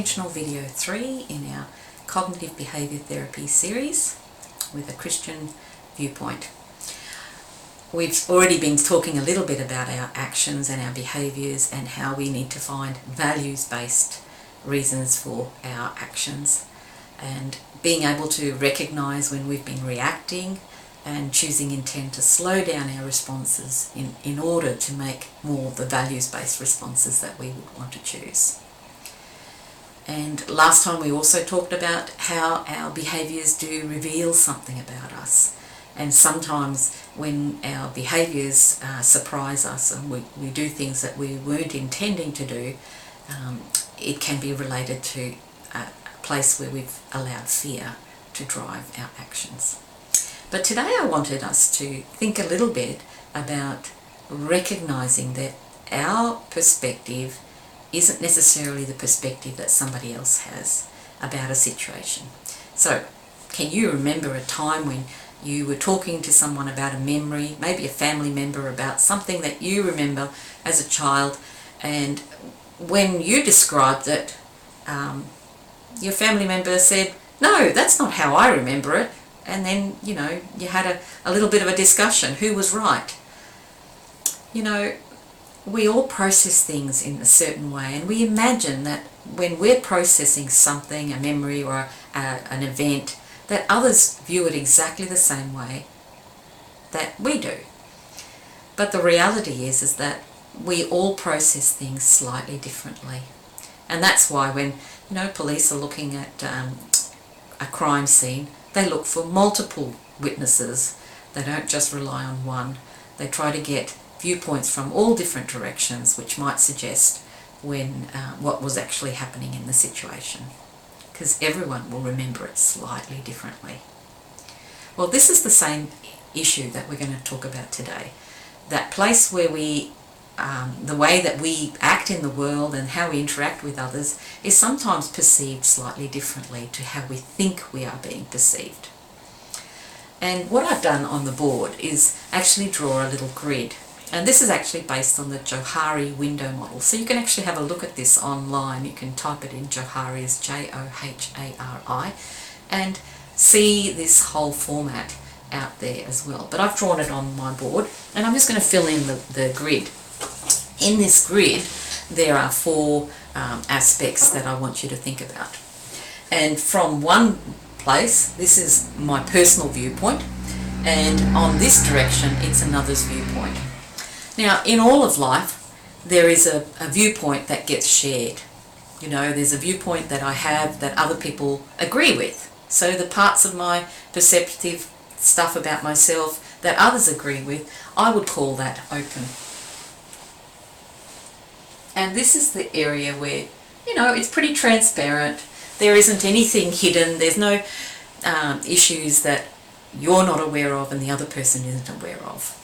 intentional video 3 in our cognitive behaviour therapy series with a Christian viewpoint. We've already been talking a little bit about our actions and our behaviours and how we need to find values-based reasons for our actions, and being able to recognise when we've been reacting and choosing intent to slow down our responses in order to make more of the values-based responses that we would want to choose. And last time we also talked about how our behaviours do reveal something about us, and sometimes when our behaviours surprise us and we do things that we weren't intending to do, it can be related to a place where we've allowed fear to drive our actions. But today I wanted us to think a little bit about recognising that our perspective isn't necessarily the perspective that somebody else has about a situation. So, can you remember a time when you were talking to someone about a memory, maybe a family member, about something that you remember as a child, and when you described it, your family member said, "No, that's not how I remember it." And then, you had a little bit of a discussion. Who was right? We all process things in a certain way, and we imagine that when we're processing something, a memory or an event, that others view it exactly the same way that we do. But the reality is that we all process things slightly differently. And that's why when, police are looking at a crime scene, they look for multiple witnesses. They don't just rely on one. They try to get viewpoints from all different directions, which might suggest what was actually happening in the situation, because everyone will remember it slightly differently. Well, this is the same issue that we're going to talk about today. That place where the way that we act in the world and how we interact with others is sometimes perceived slightly differently to how we think we are being perceived. And what I've done on the board is actually draw a little grid. And this is actually based on the Johari window model. So you can actually have a look at this online. You can type it in Johari as Johari and see this whole format out there as well. But I've drawn it on my board and I'm just going to fill in the grid. In this grid there are 4 aspects that I want you to think about. And from one place, this is my personal viewpoint, and on this direction it's another's viewpoint. Now, in all of life there is a viewpoint that gets shared. There's a viewpoint that I have that other people agree with. So the parts of my perceptive stuff about myself that others agree with, I would call that open. And this is the area where, it's pretty transparent. There isn't anything hidden. There's no issues that you're not aware of and the other person isn't aware of.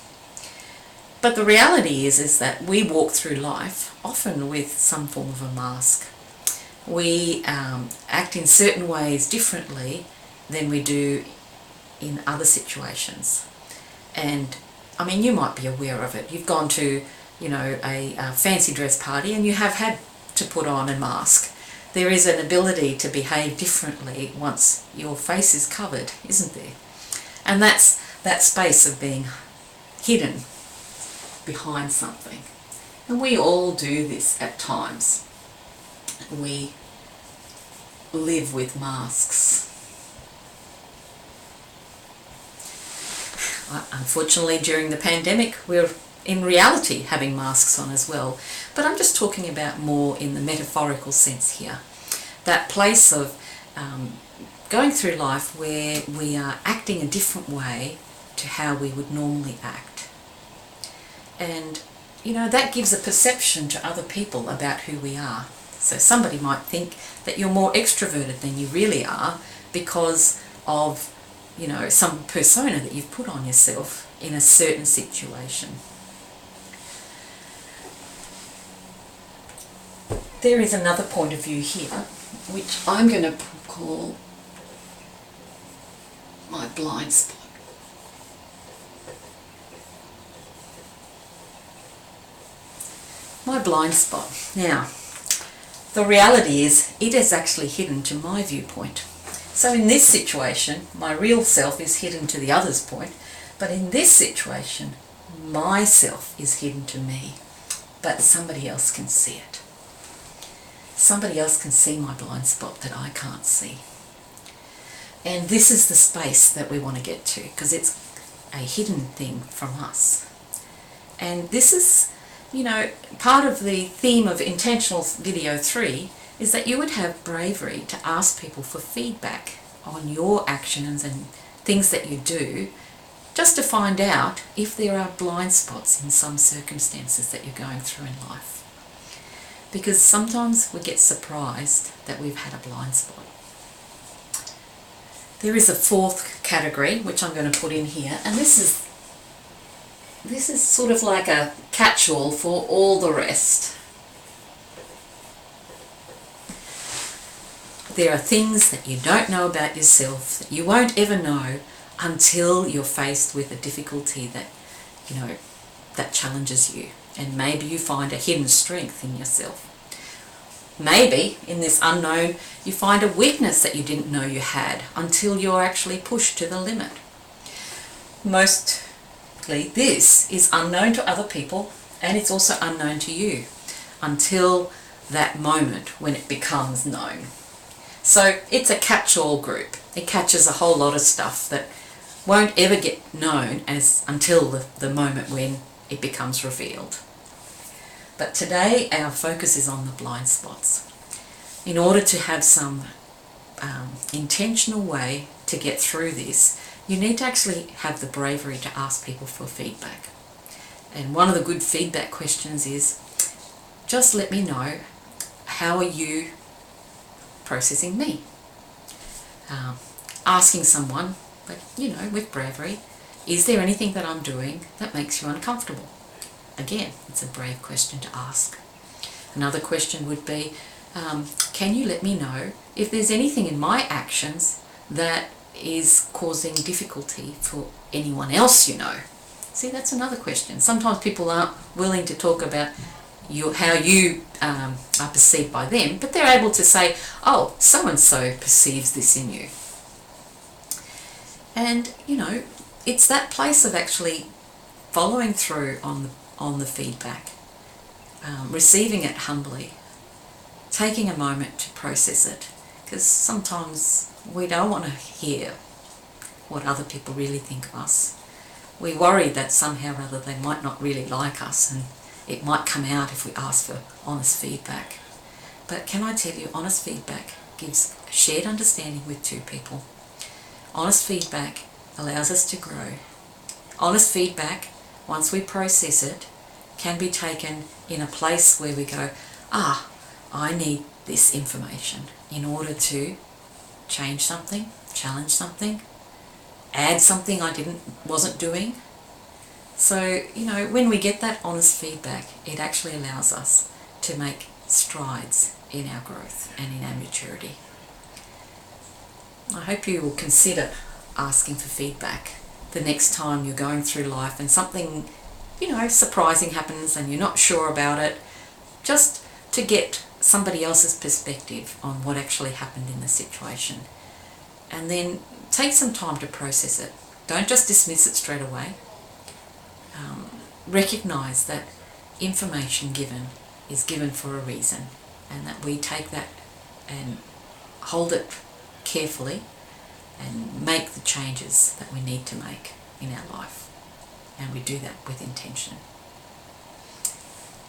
But the reality is that we walk through life often with some form of a mask. We act in certain ways differently than we do in other situations. And, you might be aware of it. You've gone to a fancy dress party and you have had to put on a mask. There is an ability to behave differently once your face is covered, isn't there? And that's that space of being hidden behind something. And we all do this at times. We live with masks. Unfortunately, during the pandemic, we're in reality having masks on as well. But I'm just talking about more in the metaphorical sense here. That place of going through life where we are acting a different way to how we would normally act. And, that gives a perception to other people about who we are. So somebody might think that you're more extroverted than you really are because of, some persona that you've put on yourself in a certain situation. There is another point of view here, which I'm going to call my blind spot. My blind spot. Now, the reality is it is actually hidden to my viewpoint. So in this situation, my real self is hidden to the other's point, but in this situation, myself is hidden to me, but somebody else can see it. Somebody else can see my blind spot that I can't see. And this is the space that we want to get to, because it's a hidden thing from us. And this is, part of the theme of Intentional Video 3 is that you would have bravery to ask people for feedback on your actions and things that you do, just to find out if there are blind spots in some circumstances that you're going through in life. Because sometimes we get surprised that we've had a blind spot. There is a fourth category which I'm going to put in here, and this is sort of like a catch-all for all the rest. There are things that you don't know about yourself that you won't ever know until you're faced with a difficulty that, that challenges you. And maybe you find a hidden strength in yourself. Maybe in this unknown you find a weakness that you didn't know you had until you're actually pushed to the limit. Mostly this is unknown to other people, and it's also unknown to you until that moment when it becomes known. So it's a catch-all group. It catches a whole lot of stuff that won't ever get known until the moment when it becomes revealed. But today our focus is on the blind spots. In order to have some intentional way to get through this, you need to actually have the bravery to ask people for feedback. And one of the good feedback questions is, just let me know, how are you processing me? Asking someone, but with bravery, is there anything that I'm doing that makes you uncomfortable? Again, it's a brave question to ask. Another question would be, can you let me know if there's anything in my actions that is causing difficulty for anyone else you know? See, that's another question. Sometimes people aren't willing to talk about how you are perceived by them, but they're able to say, oh, so-and-so perceives this in you. And, it's that place of actually following through on the feedback, receiving it humbly, taking a moment to process it, because sometimes we don't want to hear what other people really think of us. We worry that somehow or other they might not really like us, and it might come out if we ask for honest feedback. But can I tell you, honest feedback gives a shared understanding with two people. Honest feedback allows us to grow. Honest feedback, once we process it, can be taken in a place where we go, I need this information in order to change something, challenge something, add something I wasn't doing. So, when we get that honest feedback, it actually allows us to make strides in our growth and in our maturity. I hope you will consider asking for feedback the next time you're going through life and something, surprising happens and you're not sure about it, just to get somebody else's perspective on what actually happened in the situation. And then take some time to process it. Don't just dismiss it straight away. Recognize that information given is given for a reason, and that we take that and hold it carefully and make the changes that we need to make in our life. And we do that with intention.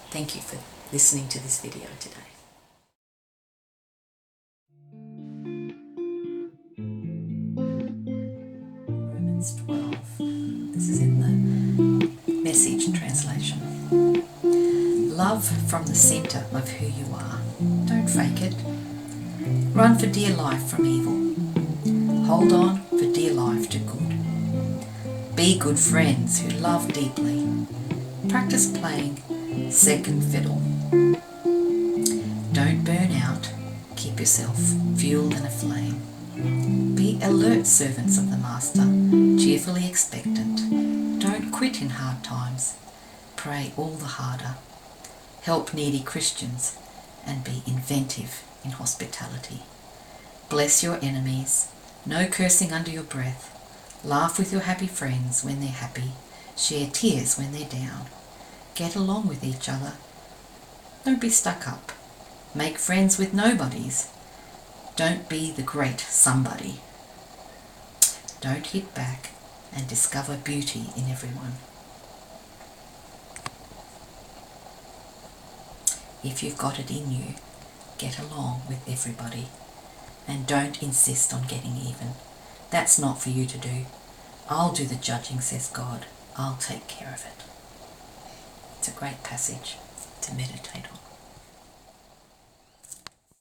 Thank you for listening to this video today. Romans 12. This is in the Message translation. Love from the centre of who you are. Don't fake it. Run for dear life from evil. Hold on for dear life to good. Be good friends who love deeply. Practice playing second fiddle. Don't burn out. Keep yourself fueled and aflame. Be alert servants of the Master, cheerfully expectant. Don't quit in hard times. Pray all the harder. Help needy Christians. and be inventive in hospitality. Bless your enemies, no cursing under your breath. Laugh with your happy friends when they're happy. Share tears when they're down. Get along with each other. Don't be stuck up. Make friends with nobodies. Don't be the great somebody. Don't hit back and discover beauty in everyone. If you've got it in you, get along with everybody. And don't insist on getting even. That's not for you to do. I'll do the judging, says God. I'll take care of it. It's a great passage to meditate on.